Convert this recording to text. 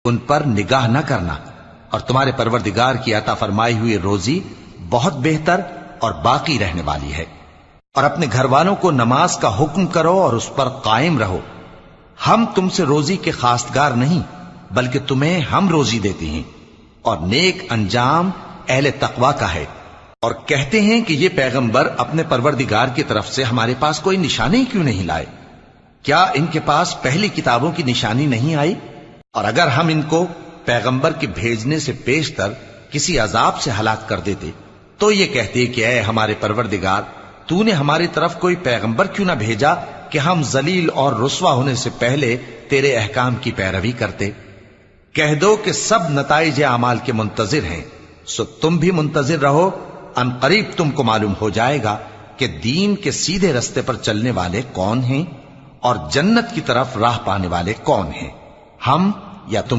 उन पर निगाह न करना, और तुम्हारे परवरदिगार की अता फरमाई हुई रोजी बहुत बेहतर और बाकी रहने वाली है। और अपने घर वालों को नमाज का हुक्म करो और उस पर कायम रहो। हम तुमसे रोजी के खास्तगार नहीं, बल्कि तुम्हें हम रोजी देते हैं, और नेक अंजाम अहले तकवा का है। और कहते हैं कि ये पैगंबर अपने परवरदिगार की तरफ से हमारे पास कोई निशानी क्यों नहीं लाए? क्या इनके पास पहली किताबों की निशानी नहीं आई? और अगर हम इनको पैगंबर के भेजने से पेशतर किसी अजाब से हलाक कर देते तो ये कहते कि ऐ हमारे परवरदिगार, तूने हमारी तरफ कोई पैगंबर क्यों ना भेजा कि हम जलील और रुस्वा होने से पहले तेरे अहकाम की पैरवी करते। कह दो कि सब नताइज अमाल के मुंतजिर हैं, सो तुम भी मुंतजिर रहो। अनकरीब तुमको मालूम हो जाएगा कि दीन के सीधे रस्ते पर चलने वाले कौन हैं और जन्नत की तरफ राह पाने वाले कौन हैं, हम या तुम।